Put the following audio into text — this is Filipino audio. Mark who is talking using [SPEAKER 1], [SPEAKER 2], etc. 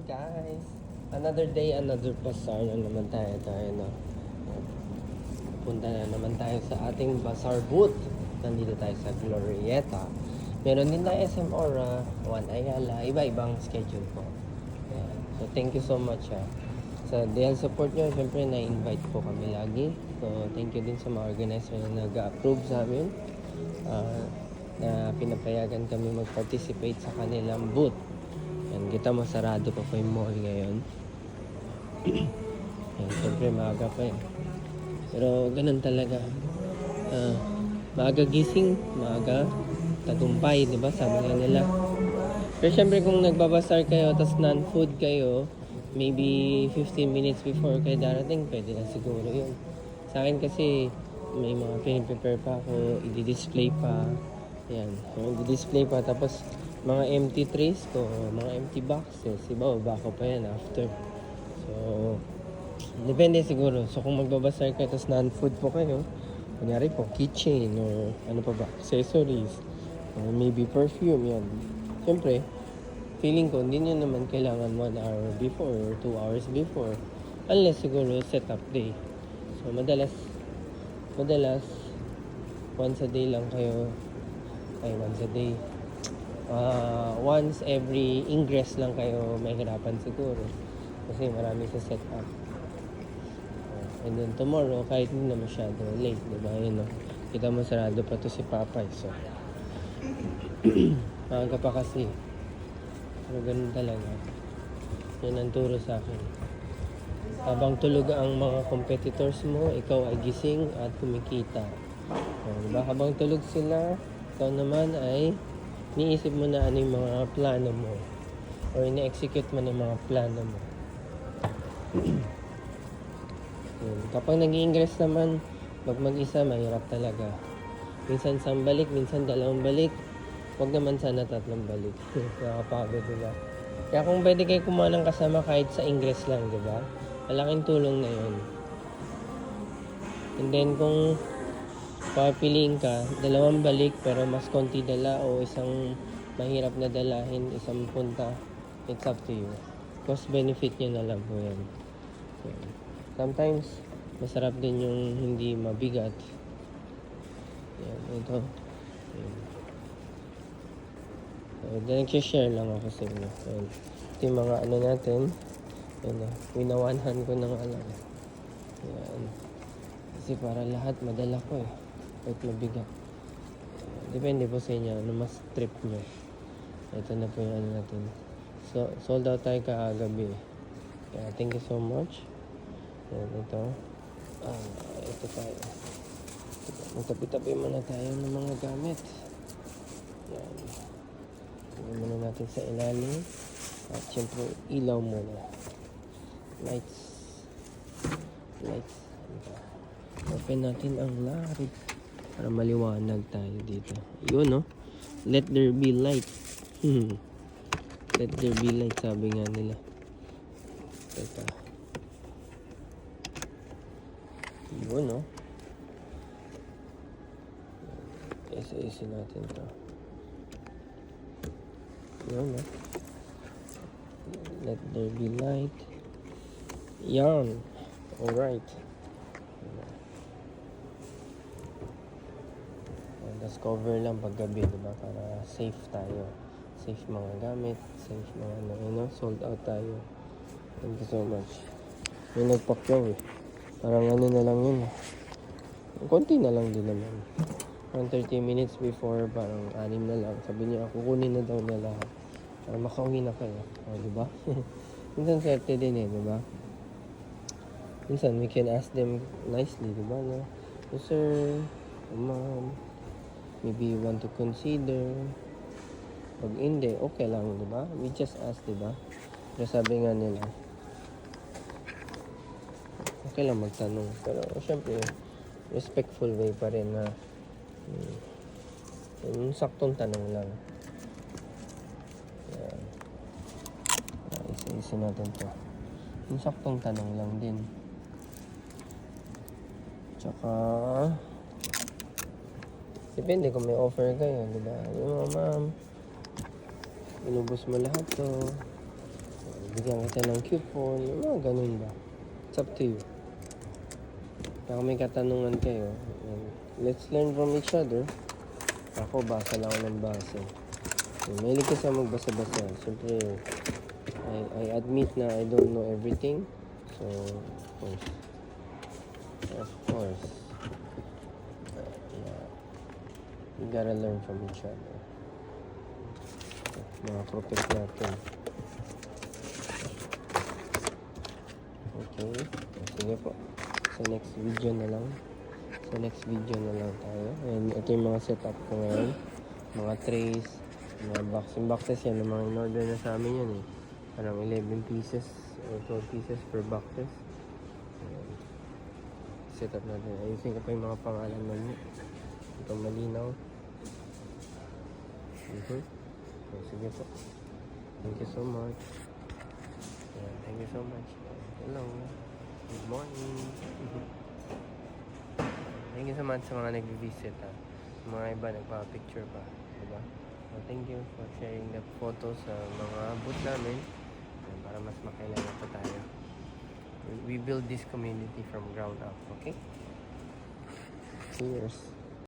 [SPEAKER 1] guys. Another day, another bazaar na naman tayo no. Punta na naman tayo sa ating bazaar booth. Nandito tayo sa Glorieta. Meron din na SM Aura, Juan Ayala, iba-ibang schedule po. Ayan. So thank you so much sa dahil support nyo, syempre na-invite po kami lagi. So thank you din sa mga organizer na nag-approve sa amin. Na pinapayagan kami mag-participate sa kanilang booth. Yan, kita mo sarado pa po yung mall ngayon. Yan, syempre maaga pa eh. Pero ganun talaga. Maaga gising, maaga tagumpay, di ba? Sabi nga nila. Pero syempre kung nagbabasar kayo, tas non-food kayo, maybe 15 minutes before kayo darating, pwede na siguro yun. Sa akin kasi, may mga piniprepare pa ako, i-display pa. Yan. So, i-display pa. Tapos, mga empty trays ko, mga empty boxes. Iba ko pa yan after. So, depende siguro. So, kung magbabasar kayo, tapos non-food po kayo, kunyari po, keychain, or ano pa ba, accessories, or maybe perfume, yan. Siyempre, feeling ko, hindi nyo naman kailangan 1 hour before, or 2 hours before. Unless siguro, setup day. So, madalas, once a day lang kayo, once a day. Once every ingress lang kayo mahirapan siguro. Kasi marami sa setup. And then tomorrow, kahit hindi na masyado late, diba? Yun, no? Kita mo sarado pa to si Papay. So, maaga pa kasi. Pero ganun talaga. Yan ang turo sa akin. Habang tulog ang mga competitors mo, ikaw ay gising at kumikita. Diba? Habang tulog sila, ikaw naman ay iniisip mo na ano yung mga plano mo. Or ina-execute mo na yung mga plano mo. Kapag nag-i-ingress naman, mag-isa, mahirap talaga. Minsan isang balik, minsan 2 balik. Huwag naman sana 3 balik. Nakapagod, diba? Kaya kung pwede kayo kumuha ng kasama kahit sa ingress lang, diba? Malaking tulong na yun. And then kung papiliin ka, 2 balik pero mas konti dala o isang mahirap na dalahin, isang punta, it's up to you. Cost benefit nyo na lang po yan. Sometimes, masarap din yung hindi mabigat. Yan, ito. Yan. So, nag-share lang ako sa inyo. Yan. Ito yung mga ano natin. Yan, winawanhan ko ng alam. Yan. Kasi para lahat madala ko eh. Kahit mabigat. Depende po sa inyo. Ano mas trip nyo. Ito na po yung ano natin. So, sold out tayo kaagabi. Yeah, thank you so much. Yan, ito. Ito tayo. Magtabi-tabi muna tayo ng mga gamit. Yan. Tignan muna natin sa ilalim. At syempre, ilaw muna. Lights. Open natin ang light para maliwanag tayo dito. Yun, no? Let there be light. Let there be light, sabi nga nila. Teka. Yun, no? Isa-isa natin to. Yun, no? Let there be light. Yan. Alright. Tapos cover lang paggabi, diba? Para safe tayo. Safe mga gamit. Safe mga ano, you know? Sold out tayo. Thank you so much. May nagpakyaw eh. Parang ano na lang yun. Konti na lang din naman. Around 30 minutes before, parang 6 na lang. Sabi niya, kukunin na daw na lahat. Para makauwi na kayo. O, diba? Minsan swerte din eh, diba? Minsan, we can ask them nicely, diba? No? So, sir, ma'am, maybe you want to consider. Pag hindi, okay lang, diba? We just ask, diba? Pero sabi nga nila, okay lang magtanong. Pero, syempre, respectful way pa rin na yung saktong tanong lang. Yan. Isa-isa natin to. Yung saktong tanong lang din. Tsaka, depende kung may offer kayo, diba? Yung mga ma'am, inubos mo lahat to. bigyan kita ng coupon, yung mga ganun ba. It's up to you. Kaya kung may katanungan kayo, let's learn from each other. Ako, basa lang ako ng basa. Mahilig kasi ako magbasa-basa. Siyempre, I admit na I don't know everything. So, of course, yeah, we gotta learn from each other. Mga prophet natin. Okay, sige po. Sa next video na lang. Tayo. And ito yung mga setup ko ngayon. Mga trays, mga boxes yan. Yung mga in-order na sa amin yan eh. Parang 11 pieces or 12 pieces per boxes. Ayan. Setup natin. Ayusin ko pa yung mga pangalan mali. Ito malinaw. Okay, sige po. Thank you so much. Ayan, thank you so much. Hello. Good morning. Thank you so much sa mga nag-visit ha. Mga iba nagpa-picture pa, diba? So, thank you for sharing the photos sa mga booth namin para mas makilala pa tayo. We build this community from ground up, okay? Cheers!